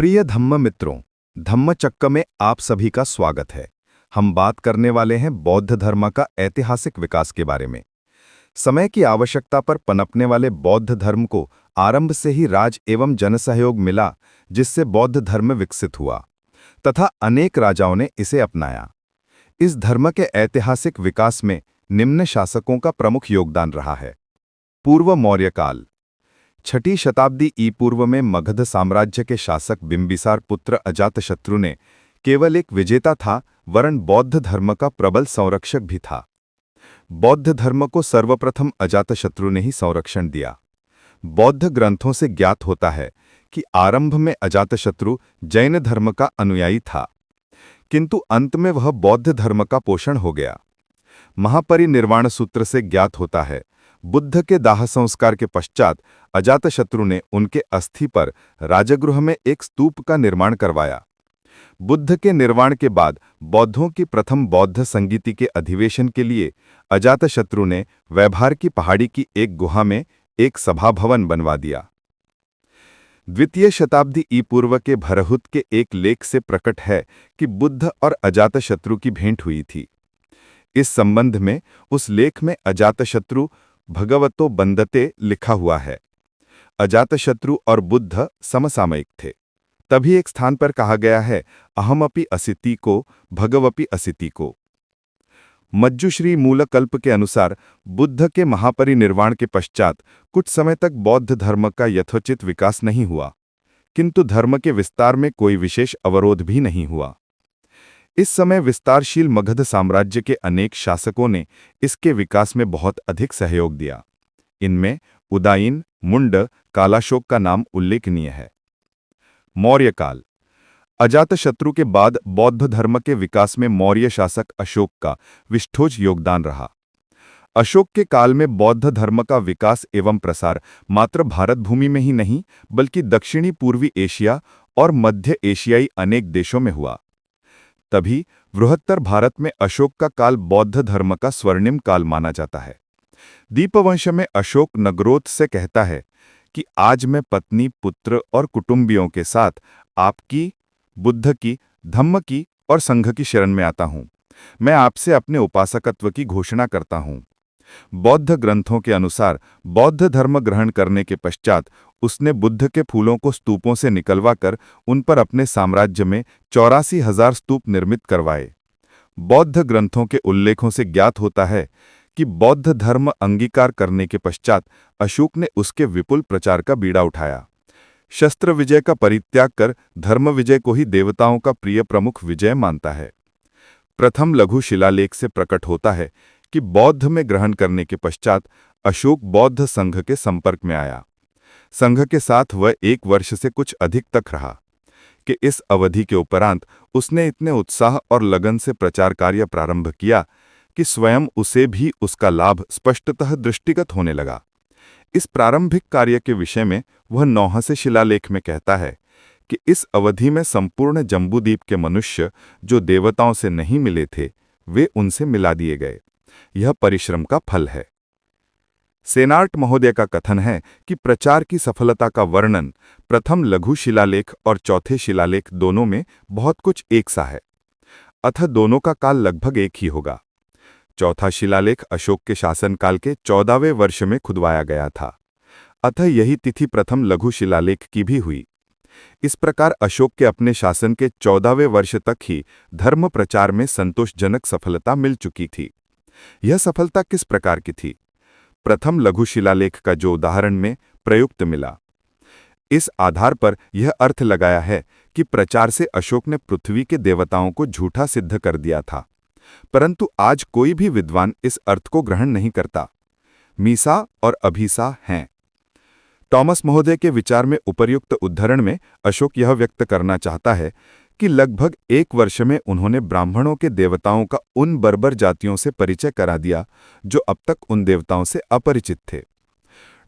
प्रिय धम्म मित्रों, धम्मचक्र में आप सभी का स्वागत है। हम बात करने वाले हैं बौद्ध धर्म का ऐतिहासिक विकास के बारे में। समय की आवश्यकता पर पनपने वाले बौद्ध धर्म को आरंभ से ही राज एवं जनसहयोग मिला, जिससे बौद्ध धर्म विकसित हुआ तथा अनेक राजाओं ने इसे अपनाया। इस धर्म के ऐतिहासिक विकास में निम्न शासकों का प्रमुख योगदान रहा है। पूर्व मौर्य काल। 6ठी शताब्दी ई पूर्व में मगध साम्राज्य के शासक बिंबिसार पुत्र अजातशत्रु ने केवल एक विजेता था, वरन बौद्ध धर्म का प्रबल संरक्षक भी था। बौद्ध धर्म को सर्वप्रथम अजातशत्रु ने ही संरक्षण दिया। बौद्ध ग्रंथों से ज्ञात होता है कि आरंभ में अजातशत्रु जैन धर्म का अनुयायी था, किंतु अंत में वह बौद्ध धर्म का पोषण हो गया। महापरिनिर्वाण सूत्र से ज्ञात होता है, बुद्ध के दाह संस्कार के पश्चात अजातशत्रु ने उनके अस्थि पर राजगृह में एक स्तूप का निर्माण करवाया। बुद्ध के निर्वाण के बाद बौद्धों की प्रथम बौद्ध संगीति के अधिवेशन के लिए अजातशत्रु ने वैभार की पहाड़ी की एक गुहा में एक सभा भवन बनवा दिया। द्वितीय शताब्दी ई पूर्व के भरहुत के एक लेख से प्रकट है कि बुद्ध और अजातशत्रु की भेंट हुई थी। इस संबंध में उस लेख में अजातशत्रु भगवतो बंदते लिखा हुआ है। अजातशत्रु और बुद्ध समसामयिक थे। तभी एक स्थान पर कहा गया है, अहमपि असिति को भगवपि असिति को। मज्जुश्री मूलकल्प के अनुसार बुद्ध के महापरिनिर्वाण के पश्चात कुछ समय तक बौद्ध धर्म का यथोचित विकास नहीं हुआ, किंतु धर्म के विस्तार में कोई विशेष अवरोध भी नहीं हुआ। इस समय विस्तारशील मगध साम्राज्य के अनेक शासकों ने इसके विकास में बहुत अधिक सहयोग दिया। इनमें उदायीन, मुंड, कालाशोक का नाम उल्लेखनीय है। मौर्य काल। अजातशत्रु के बाद बौद्ध धर्म के विकास में मौर्य शासक अशोक का विष्ठोज योगदान रहा। अशोक के काल में बौद्ध धर्म का विकास एवं प्रसार मात्र भारत भूमि में ही नहीं, बल्कि दक्षिणी पूर्वी एशिया और मध्य एशियाई अनेक देशों में हुआ। तभी बृहत्तर भारत में अशोक का काल बौद्ध धर्म का स्वर्णिम काल माना जाता है। दीपवंश में अशोक नगरोत से कहता है कि आज मैं पत्नी, पुत्र और कुटुंबियों के साथ आपकी, बुद्ध की, धम्म की और संघ की शरण में आता हूं। मैं आपसे अपने उपासकत्व की घोषणा करता हूं। बौद्ध ग्रंथों के अनुसार बौद्ध धर्म ग्रहण करने के पश्चात उसने बुद्ध के फूलों को स्तूपों से निकलवा कर उन पर अपने साम्राज्य में 84,000 स्तूप निर्मित करवाए। बौद्ध ग्रंथों के उल्लेखों से ज्ञात होता है कि बौद्ध धर्म अंगीकार करने के पश्चात अशोक ने उसके विपुल प्रचार का बीड़ा उठाया। शस्त्र विजय का परित्याग कर धर्म विजय को ही देवताओं का प्रिय प्रमुख विजय मानता है। प्रथम लघु शिलालेख से प्रकट होता है कि बौद्ध में ग्रहण करने के पश्चात अशोक बौद्ध संघ के संपर्क में आया। संघ के साथ वह 1 वर्ष से कुछ अधिक तक रहा कि इस अवधि के उपरांत उसने इतने उत्साह और लगन से प्रचार कार्य प्रारंभ किया कि स्वयं उसे भी उसका लाभ स्पष्टतः दृष्टिगत होने लगा। इस प्रारंभिक कार्य के विषय में वह नौहसे शिलालेख में कहता है कि इस अवधि में संपूर्ण जम्बूद्वीप के मनुष्य जो देवताओं से नहीं मिले थे, वे उनसे मिला दिए गए। यह परिश्रम का फल है। सेनार्ट महोदय का कथन है कि प्रचार की सफलता का वर्णन प्रथम लघु शिलालेख और चौथे शिलालेख दोनों में बहुत कुछ एक सा है, अतः दोनों का काल लगभग एक ही होगा। चौथा शिलालेख अशोक के शासनकाल के 14वें वर्ष में खुदवाया गया था, अतः यही तिथि प्रथम लघु शिलालेख की भी हुई। इस प्रकार अशोक के अपने शासन के 14वें वर्ष तक ही धर्म प्रचार में संतोषजनक सफलता मिल चुकी थी। यह सफलता किस प्रकार की थी? प्रथम लघु शिलालेख का जो उदाहरण में प्रयुक्त मिला, इस आधार पर यह अर्थ लगाया है कि प्रचार से अशोक ने पृथ्वी के देवताओं को झूठा सिद्ध कर दिया था, परंतु आज कोई भी विद्वान इस अर्थ को ग्रहण नहीं करता। मीसा और अभिसा हैं। टॉमस महोदय के विचार में उपर्युक्त उद्धरण में अशोक यह व्यक्त करना चाहता है कि लगभग 1 वर्ष में उन्होंने ब्राह्मणों के देवताओं का उन बर्बर जातियों से परिचय करा दिया जो अब तक उन देवताओं से अपरिचित थे।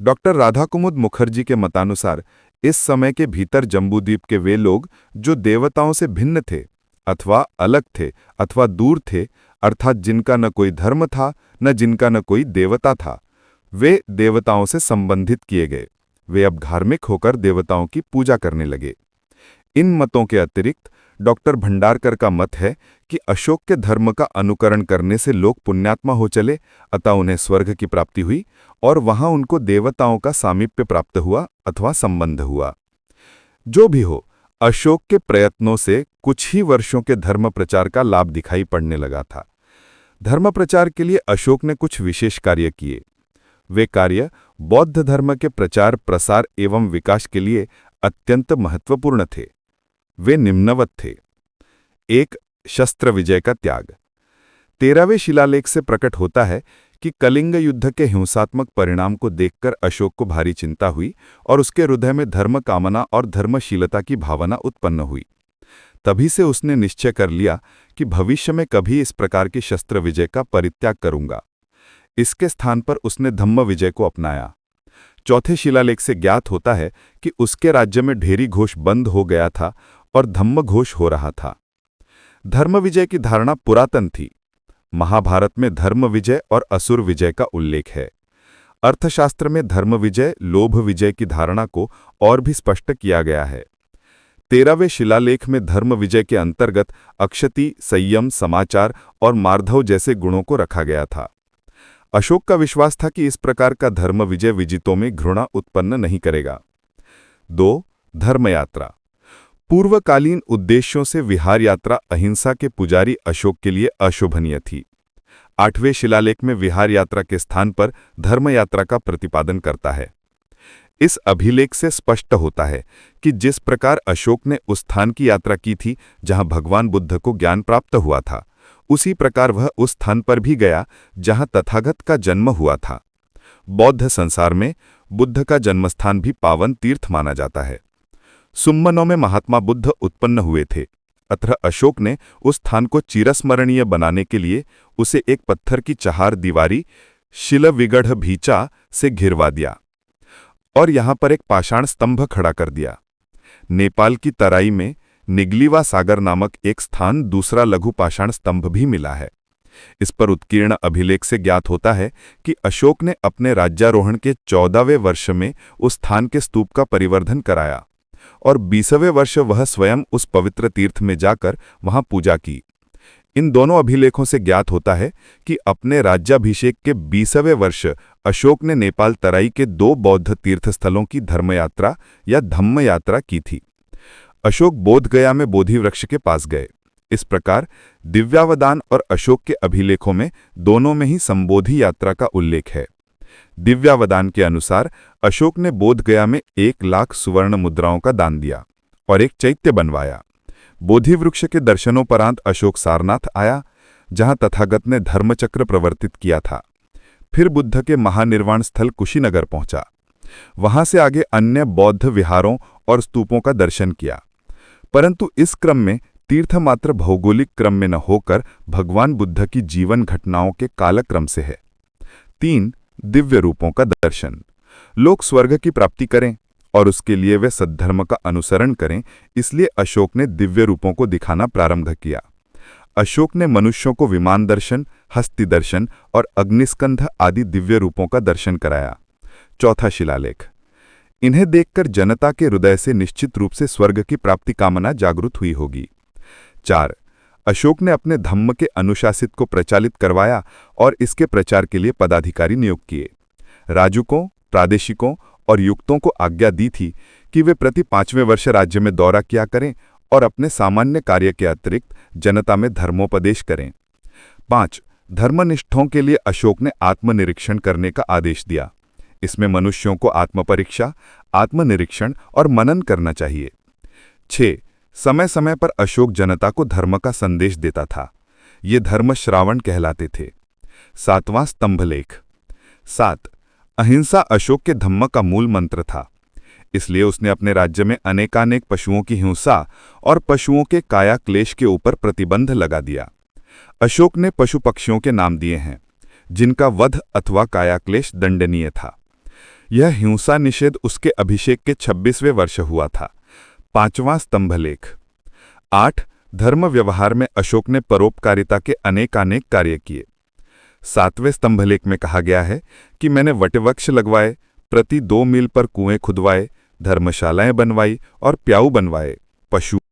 डॉक्टर राधाकुमुद मुखर्जी के मतानुसार इस समय के भीतर जम्बूद्वीप के वे लोग जो देवताओं से भिन्न थे अथवा अलग थे अथवा दूर थे, अर्थात जिनका न कोई धर्म था न जिनका न कोई देवता था, वे देवताओं से संबंधित किए गए। वे अब धार्मिक होकर देवताओं की पूजा करने लगे। इन मतों के अतिरिक्त डॉक्टर भंडारकर का मत है कि अशोक के धर्म का अनुकरण करने से लोग पुण्यात्मा हो चले, अतः उन्हें स्वर्ग की प्राप्ति हुई और वहां उनको देवताओं का सामीप्य प्राप्त हुआ अथवा संबंध हुआ। जो भी हो, अशोक के प्रयत्नों से कुछ ही वर्षों के धर्म प्रचार का लाभ दिखाई पड़ने लगा था। धर्म प्रचार के लिए अशोक ने कुछ विशेष कार्य किए। वे कार्य बौद्ध धर्म के प्रचार, प्रसार एवं विकास के लिए अत्यंत महत्वपूर्ण थे। वे निम्नवत थे। 1. शस्त्र विजय का त्याग। 13वें शिलालेख से प्रकट होता है कि कलिंग युद्ध के हिंसात्मक परिणाम को देखकर अशोक को भारी चिंता हुई और उसके हृदय में धर्म कामना और धर्मशीलता की भावना उत्पन्न हुई। तभी से उसने निश्चय कर लिया कि भविष्य में कभी इस प्रकार की शस्त्र विजय का परित्याग करूंगा। इसके स्थान पर उसने धम्म विजय को अपनाया। चौथे शिलालेख से ज्ञात होता है कि उसके राज्य में ढेरी घोष बंद हो गया था और धम्म घोष हो रहा था। धर्म विजय की धारणा पुरातन थी। महाभारत में धर्म विजय और असुर विजय का उल्लेख है। अर्थशास्त्र में धर्म विजय, लोभ विजय की धारणा को और भी स्पष्ट किया गया है। 13वें शिलालेख में धर्म विजय के अंतर्गत अक्षति, संयम, समाचार और मार्धव जैसे गुणों को रखा गया था। अशोक का विश्वास था कि इस प्रकार का धर्म विजय विजितों में घृणा उत्पन्न नहीं करेगा। 2. धर्म यात्रा। पूर्वकालीन उद्देश्यों से विहार यात्रा अहिंसा के पुजारी अशोक के लिए अशोभनीय थी। 8वें शिलालेख में विहार यात्रा के स्थान पर धर्म यात्रा का प्रतिपादन करता है। इस अभिलेख से स्पष्ट होता है कि जिस प्रकार अशोक ने उस स्थान की यात्रा की थी जहां भगवान बुद्ध को ज्ञान प्राप्त हुआ था, उसी प्रकार वह उस स्थान पर भी गया जहां तथागत का जन्म हुआ था। बौद्ध संसार में बुद्ध का जन्मस्थान भी पावन तीर्थ माना जाता है। सुम्मनों में महात्मा बुद्ध उत्पन्न हुए थे, अतः अशोक ने उस स्थान को चिरस्मरणीय बनाने के लिए उसे एक पत्थर की चहार दीवारी शिलविगढ़ भीचा से घिरवा दिया और यहां पर एक पाषाण स्तंभ खड़ा कर दिया। नेपाल की तराई में निगलीवा सागर नामक एक स्थान दूसरा लघु पाषाण स्तंभ भी मिला है। इस पर उत्कीर्ण अभिलेख से ज्ञात होता है कि अशोक ने अपने राज्यारोहण के 14वें वर्ष में उस स्थान के स्तूप का परिवर्धन कराया और 20वें वर्ष वह स्वयं उस पवित्र तीर्थ में जाकर वहां पूजा की। इन दोनों अभिलेखों से ज्ञात होता है कि अपने राज्याभिषेक के 20वें वर्ष अशोक ने नेपाल तराई के 2 बौद्ध तीर्थस्थलों की धर्मयात्रा या धम्म यात्रा की थी। अशोक बोधगया में बोधि वृक्ष के पास गए। इस प्रकार दिव्यावदान और अशोक के अभिलेखों में दोनों में ही संबोधि यात्रा का उल्लेख है। दिव्यावदान के अनुसार अशोक ने बोधगया में 1 लाख सुवर्ण मुद्राओं का दान दिया और एक चैत्य बनवाया। बोधि वृक्ष के दर्शनोपरांत अशोक सारनाथ आया, जहां तथागत ने धर्मचक्र प्रवर्तित किया था। फिर बुद्ध के महानिर्वाण स्थल कुशीनगर पहुंचा। वहां से आगे अन्य बौद्ध विहारों और स्तूपों का दर्शन किया, परंतु इस क्रम में तीर्थ मात्र भौगोलिक क्रम में न होकर भगवान बुद्ध की जीवन घटनाओं के कालक्रम से है। 3. दिव्य रूपों का दर्शन। लोग स्वर्ग की प्राप्ति करें और उसके लिए वे सद्धर्म का अनुसरण करें, इसलिए अशोक ने दिव्य रूपों को दिखाना प्रारंभ किया। अशोक ने मनुष्यों को विमान दर्शन, हस्ति दर्शन और अग्निस्कंध आदि दिव्य रूपों का दर्शन कराया। चौथा शिलालेख। इन्हें देखकर जनता के हृदय से निश्चित रूप से स्वर्ग की प्राप्ति कामना जागृत हुई होगी। 4. अशोक ने अपने धम्म के अनुशासित को प्रचालित करवाया और इसके प्रचार के लिए पदाधिकारी नियुक्त किए। राजुकों, प्रादेशिकों और युक्तों को आज्ञा दी थी कि वे प्रति 5वें वर्ष राज्य में दौरा किया करें और अपने सामान्य कार्य के अतिरिक्त जनता में धर्मोपदेश करें। 5. धर्मनिष्ठों के लिए अशोक ने आत्मनिरीक्षण करने का आदेश दिया। इसमें मनुष्यों को आत्मपरीक्षा, आत्मनिरीक्षण और मनन करना चाहिए। 6. समय समय पर अशोक जनता को धर्म का संदेश देता था। ये धर्म श्रावण कहलाते थे। 7वां स्तंभलेख। 7. अहिंसा अशोक के धम्म का मूल मंत्र था, इसलिए उसने अपने राज्य में अनेकानेक पशुओं की हिंसा और पशुओं के काया क्लेश के ऊपर प्रतिबंध लगा दिया। अशोक ने पशु पक्षियों के नाम दिए हैं जिनका वध अथवा कायाक्लेश दंडनीय था। यह हिंसा निषेध उसके अभिषेक के 26वें वर्ष हुआ था। 5वां स्तंभलेख। 8. धर्म व्यवहार में अशोक ने परोपकारिता के अनेकानेक कार्य किए। 7वें स्तंभलेख में कहा गया है कि मैंने वटवृक्ष लगवाए, प्रति 2 मील पर कुएं खुदवाए, धर्मशालाएं बनवाई और प्याऊ बनवाए, पशु